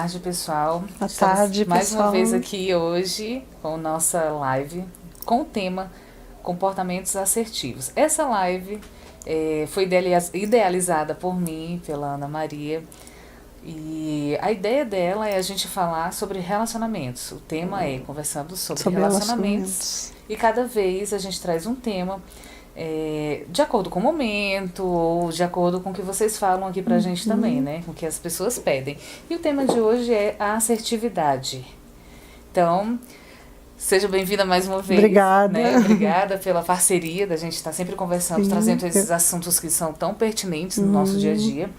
tarde, pessoal. Boa tarde, mais pessoal. uma vez aqui hoje com nossa live com o tema Comportamentos Assertivos. Essa live foi idealizada por mim, pela Ana Maria, e a ideia dela é a gente falar sobre relacionamentos. O tema é conversando sobre relacionamentos. E cada vez a gente traz um tema de acordo com o momento, ou de acordo com o que vocês falam aqui pra gente também, né? Com o que as pessoas pedem. E o tema de hoje é a assertividade. Então, seja bem-vinda mais uma vez. Obrigada. Né? Obrigada pela parceria, da gente estar sempre conversando, trazendo esses assuntos que são tão pertinentes no nosso dia a dia.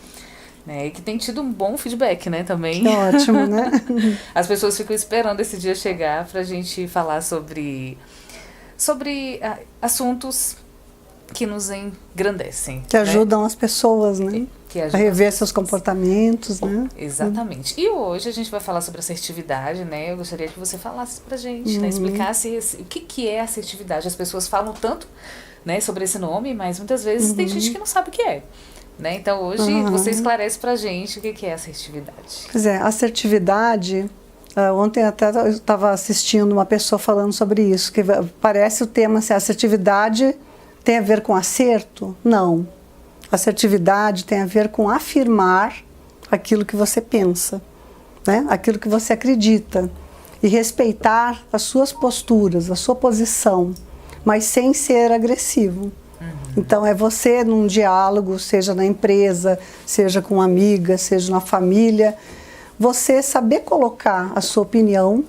Né? E que tem tido um bom feedback, né, também. Ótimo, né? As pessoas ficam esperando esse dia chegar pra gente falar sobre assuntos que nos engrandecem. Que ajudam as pessoas, né? A rever seus comportamentos, né? Exatamente. E hoje a gente vai falar sobre assertividade, né? Eu gostaria que você falasse pra gente, né? Explicasse o que é assertividade. As pessoas falam tanto, né, sobre esse nome, mas muitas vezes tem gente que não sabe o que é. Né? Então hoje você esclarece pra gente o que é assertividade. Pois é, assertividade... ontem até eu estava assistindo uma pessoa falando sobre isso, que parece o tema, se a assertividade tem a ver com acerto? Não. Assertividade tem a ver com afirmar aquilo que você pensa, né? Aquilo que você acredita, e respeitar as suas posturas, a sua posição, mas sem ser agressivo. Então é você num diálogo, seja na empresa, seja com uma amiga, seja na família, você saber colocar a sua opinião,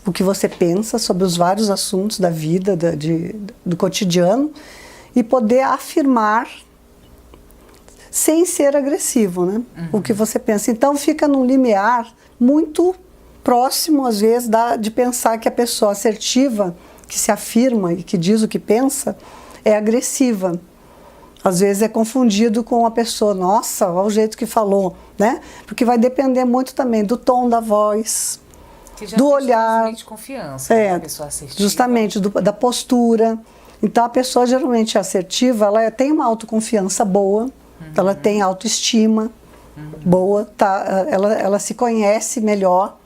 o que você pensa sobre os vários assuntos da vida, do cotidiano, e poder afirmar sem ser agressivo, né? O que você pensa. Então fica num limiar muito próximo, às vezes, de pensar que a pessoa assertiva, que se afirma e que diz o que pensa, é agressiva. Às vezes é confundido com a pessoa, nossa, olha o jeito que falou, né? Porque vai depender muito também do tom da voz, do olhar, de confiança, da pessoa assertiva. Justamente, da postura. Então a pessoa geralmente assertiva, ela tem uma autoconfiança boa, ela tem autoestima boa, ela se conhece melhor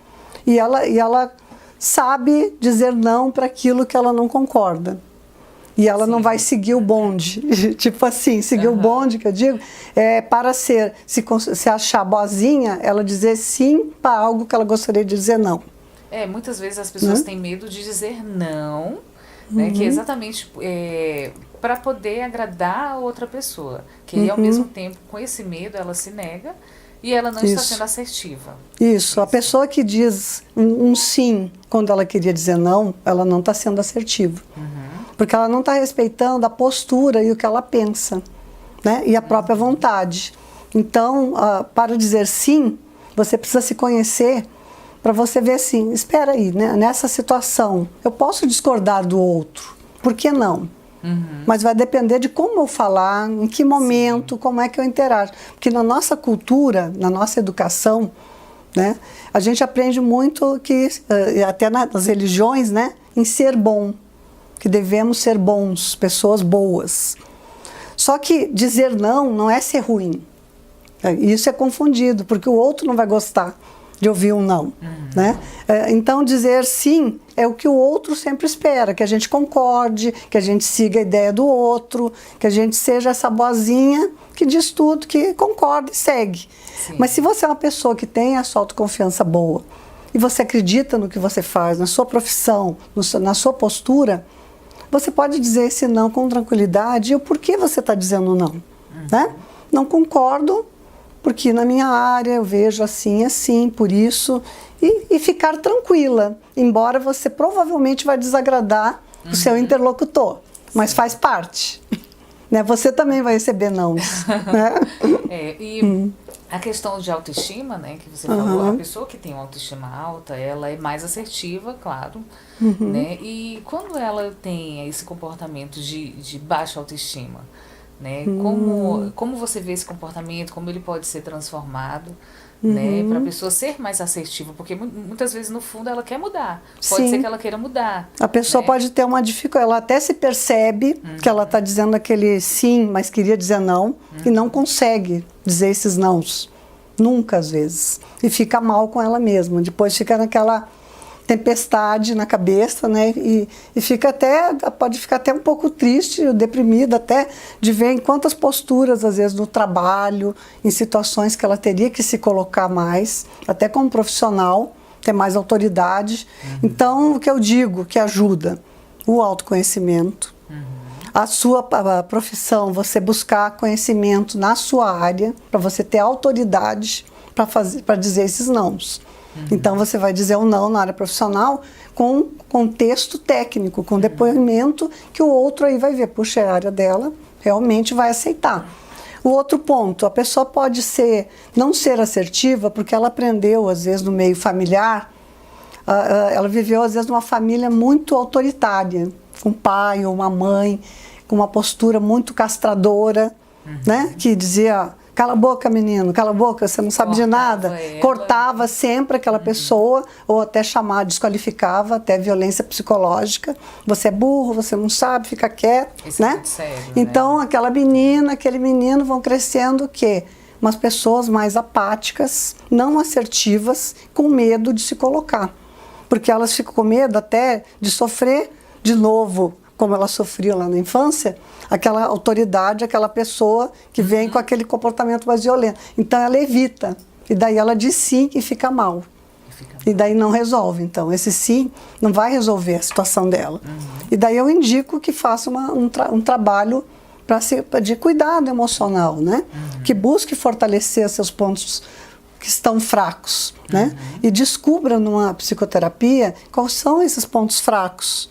e ela sabe dizer não para aquilo que ela não concorda. E ela não vai seguir o bonde, tipo assim, seguir o bonde, que eu digo, para se achar boazinha, ela dizer sim para algo que ela gostaria de dizer não. Muitas vezes as pessoas têm medo de dizer não, né, que é exatamente para poder agradar a outra pessoa, que ao mesmo tempo, com esse medo, ela se nega e ela não está sendo assertiva. Isso, a pessoa que diz um sim quando ela queria dizer não, ela não está sendo assertiva. Porque ela não está respeitando a postura e o que ela pensa, né? E a própria vontade. Então, para dizer sim, você precisa se conhecer para você ver assim, espera aí, né? Nessa situação, eu posso discordar do outro, por que não? Mas vai depender de como eu falar, em que momento, como é que eu interajo. Porque na nossa cultura, na nossa educação, né? A gente aprende muito, até nas religiões, né? Em ser bom. Que devemos ser bons, pessoas boas. Só que dizer não é ser ruim. Isso é confundido, porque o outro não vai gostar de ouvir um não. Né? Então dizer sim é o que o outro sempre espera, que a gente concorde, que a gente siga a ideia do outro, que a gente seja essa boazinha que diz tudo, que concorda e segue. Sim. Mas se você é uma pessoa que tem a sua autoconfiança boa, e você acredita no que você faz, na sua profissão, na sua postura, você pode dizer esse não com tranquilidade e o porquê você está dizendo não. Né? Não concordo, porque na minha área eu vejo assim, por isso, e ficar tranquila, embora você provavelmente vai desagradar o seu interlocutor, mas faz parte. Né? Você também vai receber não. Né? A questão de autoestima, né, que você falou, a pessoa que tem uma autoestima alta, ela é mais assertiva, claro, né, e quando ela tem esse comportamento de baixa autoestima, né, como você vê esse comportamento, como ele pode ser transformado, né, para a pessoa ser mais assertiva, porque muitas vezes no fundo ela quer mudar, pode ser que ela queira mudar. A pessoa pode ter uma dificuldade, ela até se percebe que ela está dizendo aquele sim, mas queria dizer não, e não consegue dizer esses nãos. nunca às vezes, e fica mal com ela mesma, depois fica naquela tempestade na cabeça, né? E pode ficar até um pouco triste, deprimida até, de ver em quantas posturas, às vezes, no trabalho, em situações que ela teria que se colocar mais, até como profissional, ter mais autoridade. Então, o que eu digo que ajuda? O autoconhecimento, a sua profissão, você buscar conhecimento na sua área, para você ter autoridade para dizer esses nãos. Então você vai dizer um não na área profissional com contexto técnico, com depoimento que o outro aí vai ver, puxa, é a área dela, realmente vai aceitar. O outro ponto, a pessoa pode não ser assertiva porque ela aprendeu, às vezes, no meio familiar, ela viveu, às vezes, numa família muito autoritária, com um pai ou uma mãe, com uma postura muito castradora, né? Que dizia: cala a boca, menino, cala a boca, você não sabe de nada. Cortava sempre aquela pessoa, ou até desqualificava, até violência psicológica. Você é burro, você não sabe, fica quieto, isso, né? É sério, então, aquela menina, aquele menino vão crescendo o quê? Umas pessoas mais apáticas, não assertivas, com medo de se colocar. Porque elas ficam com medo até de sofrer de novo, como ela sofria lá na infância, aquela autoridade, aquela pessoa que vem com aquele comportamento mais violento. Então ela evita, e daí ela diz sim e fica mal. E daí não resolve. Então esse sim não vai resolver a situação dela. E daí eu indico que faça um trabalho de cuidado emocional, né? Que busque fortalecer seus pontos que estão fracos, né? E descubra numa psicoterapia quais são esses pontos fracos,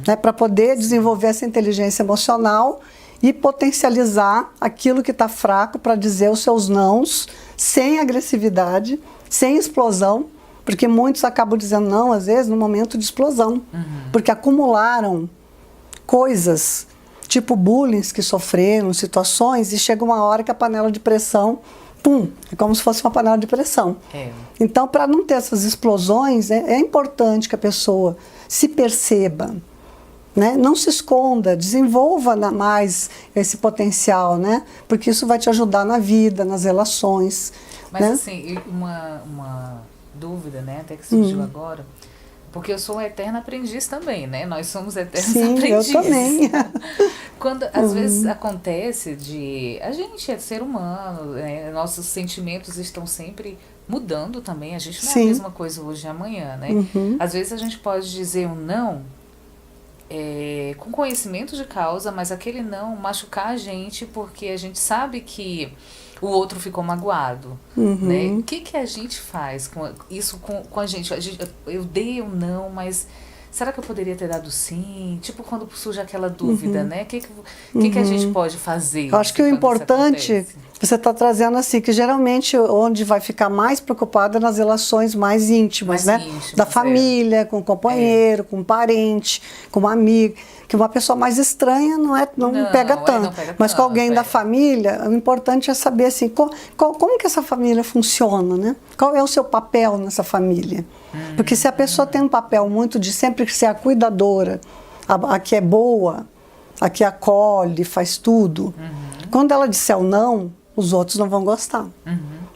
né? Para poder desenvolver essa inteligência emocional e potencializar aquilo que está fraco para dizer os seus nãos sem agressividade, sem explosão, porque muitos acabam dizendo não, às vezes, no momento de explosão, porque acumularam coisas, tipo bullying que sofreram, situações, e chega uma hora que a panela de pressão, pum, é como se fosse uma panela de pressão. Então, para não ter essas explosões, é importante que a pessoa se perceba, né? Não se esconda, desenvolva mais esse potencial, né? Porque isso vai te ajudar na vida, nas relações. Mas né? assim, uma dúvida, né, até que surgiu agora, porque eu sou uma eterna aprendiz também, né? Nós somos eternos aprendizes. Eu também. Quando às vezes acontece a gente é ser humano, né? Nossos sentimentos estão sempre mudando também, a gente não é a mesma coisa hoje e amanhã, né? Às vezes a gente pode dizer um não com conhecimento de causa, mas aquele não machucar a gente porque a gente sabe que o outro ficou magoado, né? O que a gente faz com isso com a gente? Eu dei um não, mas será que eu poderia ter dado sim? Tipo, quando surge aquela dúvida, né? O que a gente pode fazer? Eu acho que o importante, você está trazendo assim, que geralmente onde vai ficar mais preocupada é nas relações mais íntimas, né? Da família, com o companheiro, com o parente, com uma amiga. Que uma pessoa mais estranha não pega tanto. Mas com alguém da família, o importante é saber assim, como que essa família funciona, né? Qual é o seu papel nessa família? Porque se a pessoa tem um papel muito de sempre ser a cuidadora, a que é boa, a que acolhe, faz tudo, quando ela disser o não, os outros não vão gostar.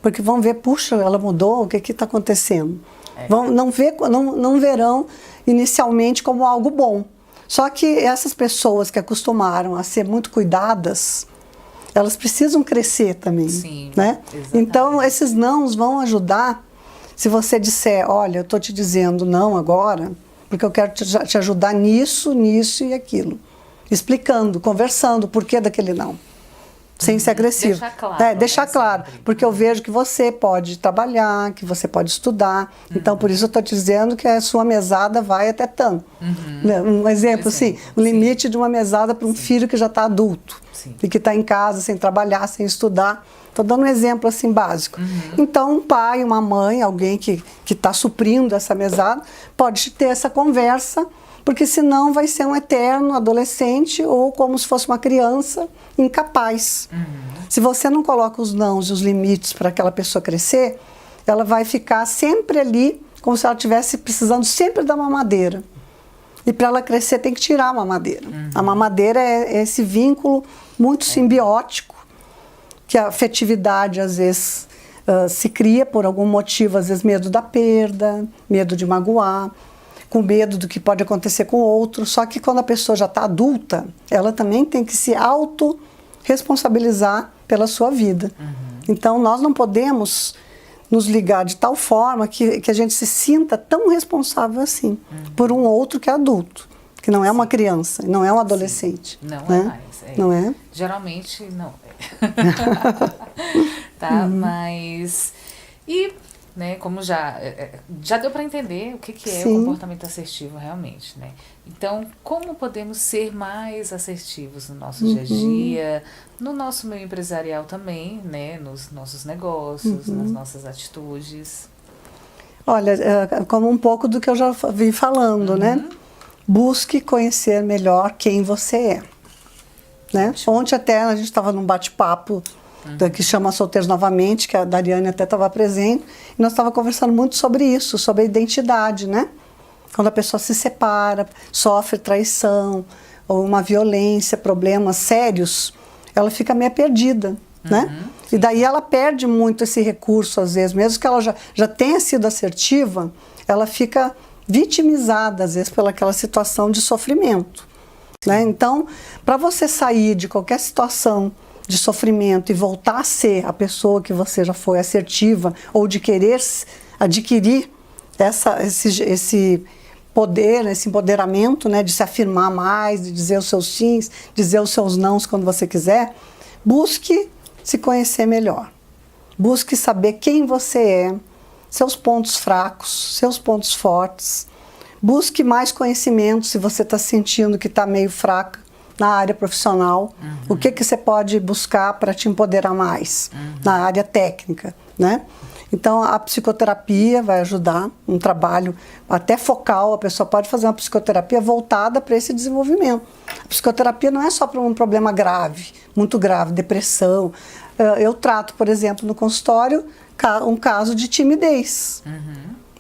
Porque vão ver, puxa, ela mudou, o que está acontecendo? Não verão inicialmente como algo bom. Só que essas pessoas que acostumaram a ser muito cuidadas, elas precisam crescer também. Sim, né? Então, esses nãos vão ajudar. Se você disser, olha, eu estou te dizendo não agora, porque eu quero te ajudar nisso, nisso e aquilo. Explicando, conversando o porquê daquele não. Sem ser agressivo. Deixar claro. Deixar claro, porque eu vejo que você pode trabalhar, que você pode estudar. Então, por isso eu estou te dizendo que a sua mesada vai até tanto. Um exemplo, assim, o limite de uma mesada para um filho que já está adulto. E que está em casa, sem trabalhar, sem estudar. Estou dando um exemplo assim básico. Então, um pai, uma mãe, alguém que está suprindo essa mesada, pode ter essa conversa, porque senão vai ser um eterno adolescente ou como se fosse uma criança incapaz. Se você não coloca os nãos e os limites para aquela pessoa crescer, ela vai ficar sempre ali, como se ela estivesse precisando sempre da mamadeira. E para ela crescer tem que tirar a mamadeira. A mamadeira é esse vínculo muito simbiótico, que a afetividade às vezes se cria por algum motivo, às vezes medo da perda, medo de magoar, com medo do que pode acontecer com o outro. Só que quando a pessoa já está adulta, ela também tem que se autorresponsabilizar pela sua vida. Então nós não podemos nos ligar de tal forma que a gente se sinta tão responsável assim por um outro que é adulto, que não é uma criança, não é um adolescente. Não né? é mais. Não é? Geralmente não é. Tá, mas... E, né, como já deu para entender o que é o comportamento assertivo realmente, né? Então, como podemos ser mais assertivos no nosso dia a dia, no nosso meio empresarial também, né? Nos nossos negócios, nas nossas atitudes? Olha, como um pouco do que eu já vim falando, né? Busque conhecer melhor quem você é. Né? Ontem até a gente estava num bate-papo que chama Solteiros Novamente, que a Dariane até estava presente, e nós estávamos conversando muito sobre isso, sobre a identidade, né? Quando a pessoa se separa, sofre traição, ou uma violência, problemas sérios, ela fica meio perdida, né? E daí ela perde muito esse recurso, às vezes, mesmo que ela já tenha sido assertiva, ela fica vitimizada, às vezes, pelaquela situação de sofrimento. Né? Então, para você sair de qualquer situação de sofrimento e voltar a ser a pessoa que você já foi assertiva, ou de querer adquirir esse poder, esse empoderamento, né, de se afirmar mais, de dizer os seus sims, dizer os seus nãos quando você quiser, busque se conhecer melhor. Busque saber quem você é, seus pontos fracos, seus pontos fortes. Busque mais conhecimento se você está sentindo que está meio fraca na área profissional. O que você pode buscar para te empoderar mais na área técnica, né? Então, a psicoterapia vai ajudar, um trabalho até focal, a pessoa pode fazer uma psicoterapia voltada para esse desenvolvimento. A psicoterapia não é só para um problema grave, muito grave, depressão. Eu trato, por exemplo, no consultório, um caso de timidez.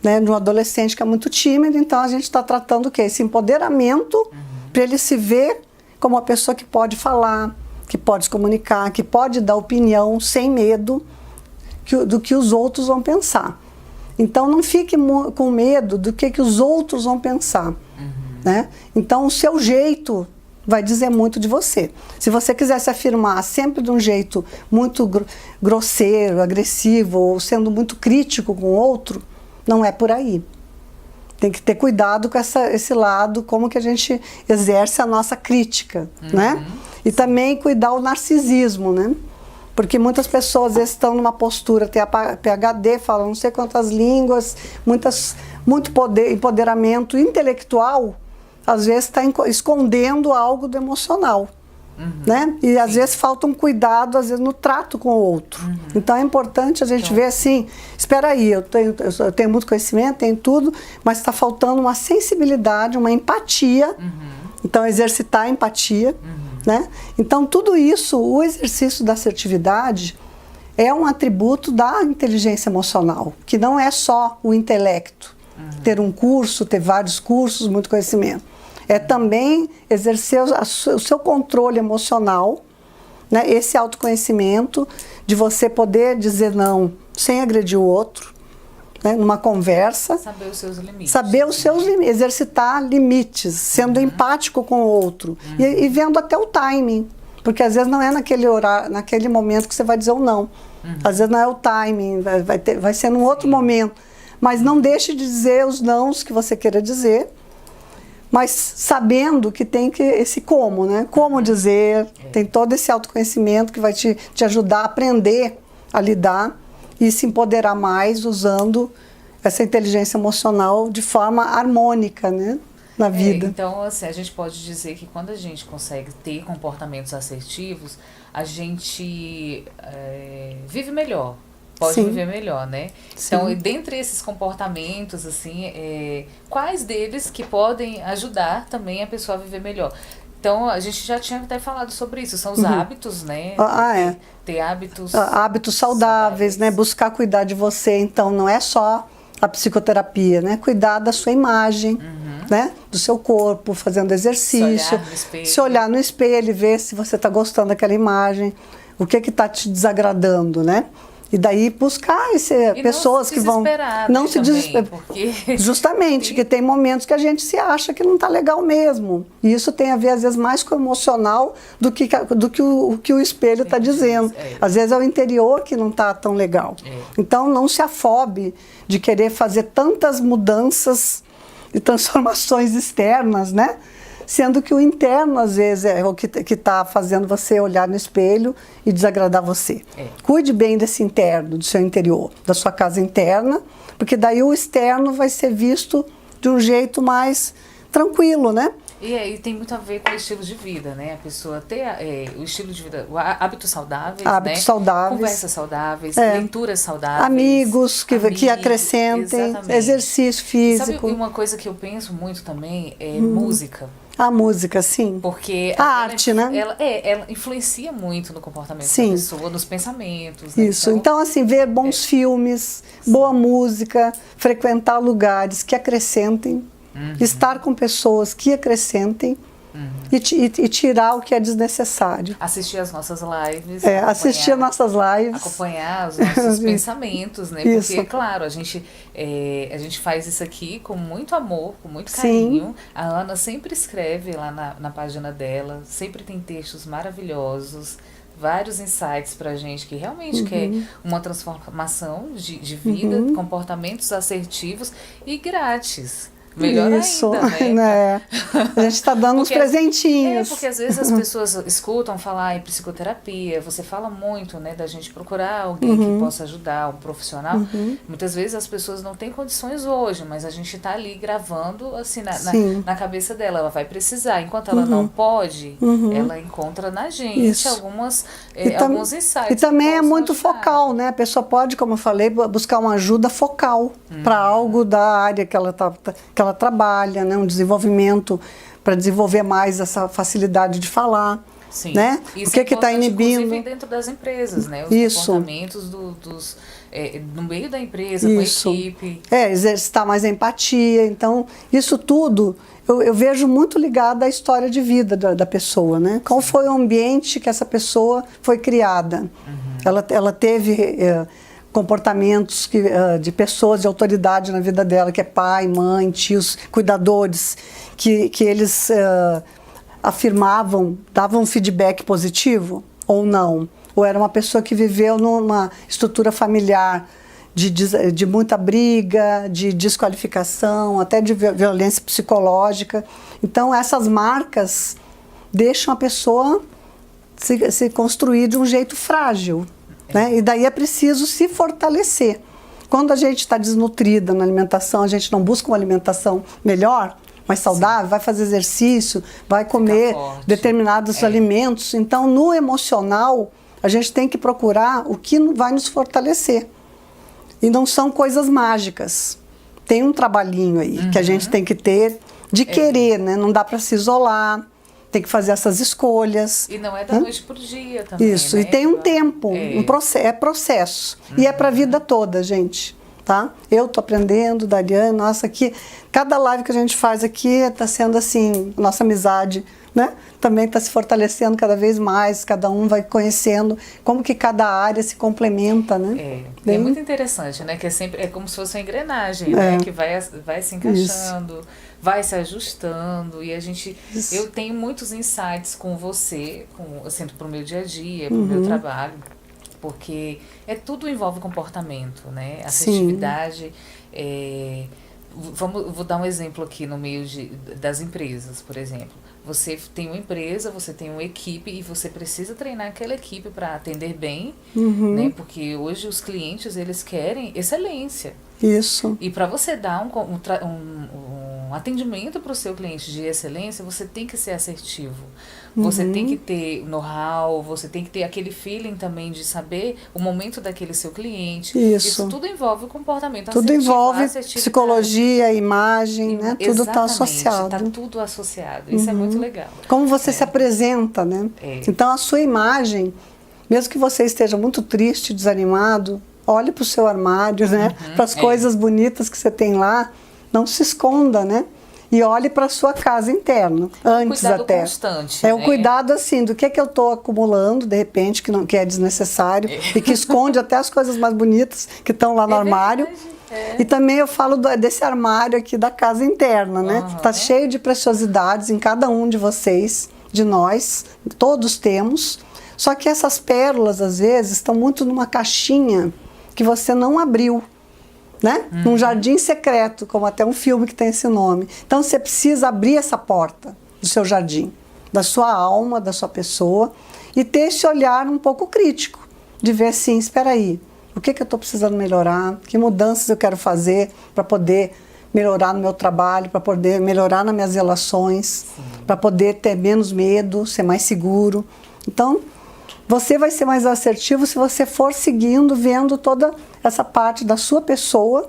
Né, de um adolescente que é muito tímido, então a gente está tratando o quê? Esse empoderamento para ele se ver como uma pessoa que pode falar, que pode se comunicar, que pode dar opinião sem medo do que os outros vão pensar. Então não fique com medo do que os outros vão pensar. Né? Então o seu jeito vai dizer muito de você. Se você quiser se afirmar sempre de um jeito muito grosseiro, agressivo, ou sendo muito crítico com o outro, não é por aí. Tem que ter cuidado com esse lado, como que a gente exerce a nossa crítica, né? E também cuidar o narcisismo, né? Porque muitas pessoas às vezes estão numa postura, tem a PhD, falam não sei quantas línguas, muito empoderamento intelectual, às vezes está escondendo algo do emocional. Né? E às vezes falta um cuidado, às vezes no trato com o outro. Então é importante a gente ver assim, espera aí, eu tenho muito conhecimento, tenho tudo, mas está faltando uma sensibilidade, uma empatia. Então exercitar a empatia. Né? Então tudo isso, o exercício da assertividade é um atributo da inteligência emocional, que não é só o intelecto, ter um curso, ter vários cursos, muito conhecimento. É também exercer o seu controle emocional, né? Esse autoconhecimento de você poder dizer não sem agredir o outro, né? Numa conversa. Saber os seus limites. Saber os seus limites, exercitar limites, sendo empático com o outro e vendo até o timing, porque às vezes não é naquele horário, naquele momento que você vai dizer o não. Às vezes não é o timing, vai ser num outro momento. Mas não deixe de dizer os nãos que você queira dizer, mas sabendo que tem esse como, né? Como dizer, tem todo esse autoconhecimento que vai te ajudar a aprender a lidar e se empoderar mais usando essa inteligência emocional de forma harmônica, né? Na vida. Então, assim, a gente pode dizer que quando a gente consegue ter comportamentos assertivos, a gente vive melhor. Pode viver melhor, né? Sim. Então, dentre esses comportamentos, assim, quais deles que podem ajudar também a pessoa a viver melhor? Então, a gente já tinha até falado sobre isso, são os hábitos, né? Ter hábitos... Hábitos saudáveis, né? Buscar cuidar de você, então, não é só a psicoterapia, né? Cuidar da sua imagem, né? Do seu corpo, fazendo exercício. Se olhar no espelho e ver se você está gostando daquela imagem, o que está te desagradando, né? E daí buscar pessoas que vão... Não se desesperar. Porque... Justamente, que tem momentos que a gente se acha que não está legal mesmo. E isso tem a ver, às vezes, mais com o emocional do que o espelho está dizendo. Às vezes é o interior que não está tão legal. Então, não se afobe de querer fazer tantas mudanças e transformações externas, né? Sendo que o interno, às vezes, é o que está fazendo você olhar no espelho e desagradar você. Cuide bem desse interno, do seu interior, da sua casa interna, porque daí o externo vai ser visto de um jeito mais tranquilo, né? E aí tem muito a ver com o estilo de vida, né? A pessoa ter o estilo de vida, hábitos saudáveis, hábitos saudáveis, conversas saudáveis, leituras saudáveis. Amigos que acrescentem, exatamente. Exercício físico. Sabe uma coisa que eu penso muito também é música. A música, sim. Porque a arte, né? Ela influencia muito no comportamento da pessoa, nos pensamentos. Né? Isso. Então, assim, ver bons filmes, boa música, frequentar lugares que acrescentem, estar com pessoas que acrescentem e tirar o que é desnecessário. Assistir as nossas lives. Assistir as nossas lives. Acompanhar os nossos pensamentos, né? Isso. Porque, claro, a gente faz isso aqui com muito amor, com muito carinho. Sim. A Ana sempre escreve lá na página dela, sempre tem textos maravilhosos, vários insights pra gente que realmente quer uma transformação de vida, comportamentos assertivos e grátis. Melhor ainda, né? A gente está dando uns presentinhos. Porque às vezes as pessoas escutam falar em psicoterapia, você fala muito, né, da gente procurar alguém que possa ajudar, um profissional. Muitas vezes as pessoas não têm condições hoje, mas a gente está ali gravando assim na cabeça dela, ela vai precisar. Enquanto ela não pode, ela encontra na gente alguns insights. E também é muito focal, né? A pessoa pode, como eu falei, buscar uma ajuda focal para algo da área que ela trabalha, né? Um desenvolvimento para desenvolver mais essa facilidade de falar. Sim. Né? Isso o que está inibindo? Inclusive dentro das empresas, né? Os comportamentos no meio da empresa, com a equipe. Exercitar mais a empatia. Então, isso tudo eu vejo muito ligado à história de vida da pessoa, né? Qual foi o ambiente que essa pessoa foi criada? Ela teve comportamentos de pessoas de autoridade na vida dela, que é pai, mãe, tios, cuidadores, que eles afirmavam, davam feedback positivo ou não? Ou era uma pessoa que viveu numa estrutura familiar de muita briga, de desqualificação, até de violência psicológica. Então, essas marcas deixam a pessoa se construir de um jeito frágil. Né? E daí é preciso se fortalecer. Quando a gente está desnutrida na alimentação, a gente não busca uma alimentação melhor, mais saudável, vai fazer exercício, vai comer determinados alimentos. Então, no emocional, a gente tem que procurar o que vai nos fortalecer. E não são coisas mágicas. Tem um trabalhinho aí que a gente tem que ter de querer, né? Não dá para se isolar. Tem que fazer essas escolhas. E não é da noite por dia também. Isso, né? E tem um tempo, é processo. E é para a vida toda, gente. Tá? Eu tô aprendendo, Dariane, nossa, aqui, cada live que a gente faz aqui está sendo assim, nossa amizade, né? Também está se fortalecendo cada vez mais, cada um vai conhecendo como que cada área se complementa, né? É muito interessante, né? Que é como se fosse uma engrenagem, né? Que vai se encaixando, vai se ajustando, e eu tenho muitos insights com você, assim, pro meu dia a dia, pro meu trabalho, porque tudo envolve comportamento, né? Assertividade, vou dar um exemplo aqui no meio das empresas, por exemplo. Você tem uma empresa, você tem uma equipe e você precisa treinar aquela equipe para atender bem, né? Porque hoje os clientes, eles querem excelência. Isso. E para você dar um atendimento para o seu cliente de excelência, você tem que ser assertivo. Você tem que ter know-how, você tem que ter aquele feeling também de saber o momento daquele seu cliente. Isso tudo envolve o comportamento. Tudo envolve psicologia, imagem, né? Tudo está associado. Está tudo associado. Isso é muito legal. Como você se apresenta, né? Então, a sua imagem, mesmo que você esteja muito triste, desanimado, olhe para o seu armário, né? Para as coisas bonitas que você tem lá, não se esconda, né? e olhe para a sua casa interna, antes Cuidado até. constante, É né? o cuidado assim, do que eu estou acumulando, de repente, que é desnecessário e que esconde até as coisas mais bonitas que estão lá no armário. E também eu falo desse armário aqui da casa interna, né? Tá cheio de preciosidades em cada um de vocês, de nós, todos temos. Só que essas pérolas, às vezes, estão muito numa caixinha que você não abriu, né? Num jardim secreto, como até um filme que tem esse nome. Então você precisa abrir essa porta do seu jardim, da sua alma, da sua pessoa, e ter esse olhar um pouco crítico, de ver assim, espera aí, o que eu estou precisando melhorar, que mudanças eu quero fazer para poder melhorar no meu trabalho, para poder melhorar nas minhas relações, para poder ter menos medo, ser mais seguro. Então, você vai ser mais assertivo se você for seguindo, vendo toda essa parte da sua pessoa,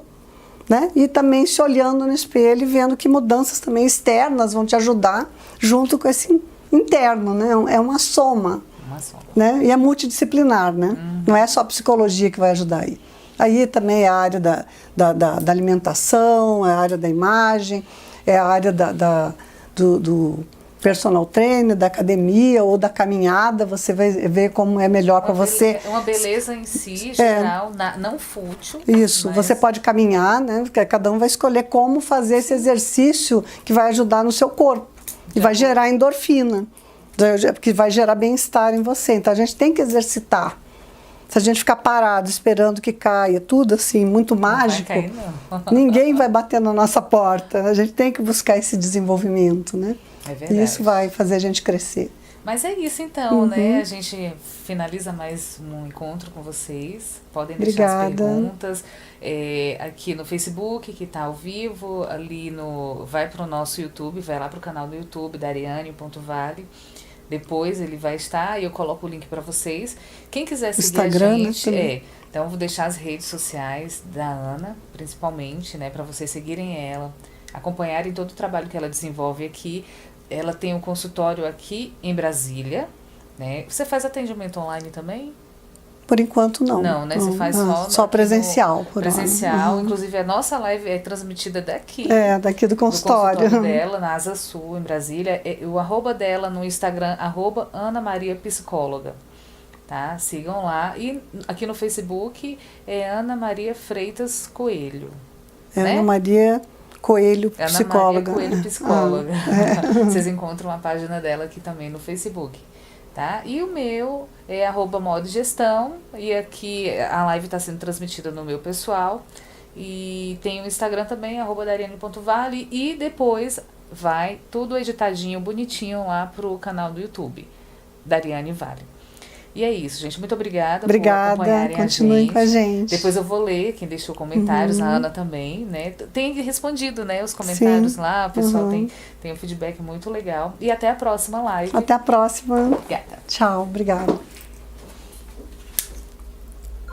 né? E também se olhando no espelho e vendo que mudanças também externas vão te ajudar junto com esse interno, né? É uma soma. Né? E é multidisciplinar, né? Não é só a psicologia que vai ajudar aí. Aí também é a área da alimentação, é a área da imagem, é a área do personal trainer, da academia ou da caminhada. Você vai ver como é melhor para você. É uma beleza em si, geral, não fútil. Isso, mas... você pode caminhar, né? Porque cada um vai escolher como fazer esse exercício que vai ajudar no seu corpo e vai gerar endorfina, que vai gerar bem-estar em você. Então a gente tem que exercitar. Se a gente ficar parado esperando que caia tudo assim, muito mágico, não vai cair, não. Ninguém vai bater na nossa porta. A gente tem que buscar esse desenvolvimento, né? É verdade. E isso vai fazer a gente crescer. Mas é isso então, né? A gente finaliza mais um encontro com vocês. Podem deixar as perguntas aqui no Facebook, que está ao vivo, ali vai para o nosso YouTube, vai lá para o canal do YouTube, Dariane.Vale. Depois ele vai estar e eu coloco o link para vocês. Quem quiser seguir Instagram, a gente, né, então eu vou deixar as redes sociais da Ana, principalmente, né, para vocês seguirem ela, acompanharem todo o trabalho que ela desenvolve aqui. Ela tem um consultório aqui em Brasília, né? Você faz atendimento online também? Por enquanto não. Não, né? Você faz só presencial. Presencial. Inclusive a nossa live é transmitida daqui. Daqui do consultório. Do consultório dela, na Asa Sul, em Brasília. O arroba dela no Instagram, @Ana Maria Psicóloga. Tá? Sigam lá. E aqui no Facebook é Ana Maria Freitas Coelho. Né? Ana Maria Coelho, psicóloga. Ana Maria Coelho, psicóloga. Vocês encontram a página dela aqui também no Facebook. Tá? E o meu é @modogestão, e aqui a live está sendo transmitida no meu pessoal, e tem o Instagram também, @Dariane.Vale, e depois vai tudo editadinho, bonitinho lá pro canal do YouTube, Dariane Vale. E é isso, gente. Muito obrigada por acompanharem continuem com a gente. Depois eu vou ler quem deixou comentários, a Ana também, né? Tem respondido, né, os comentários lá, o pessoal tem um feedback muito legal. E até a próxima live. Até a próxima. Obrigada. Tchau, obrigada.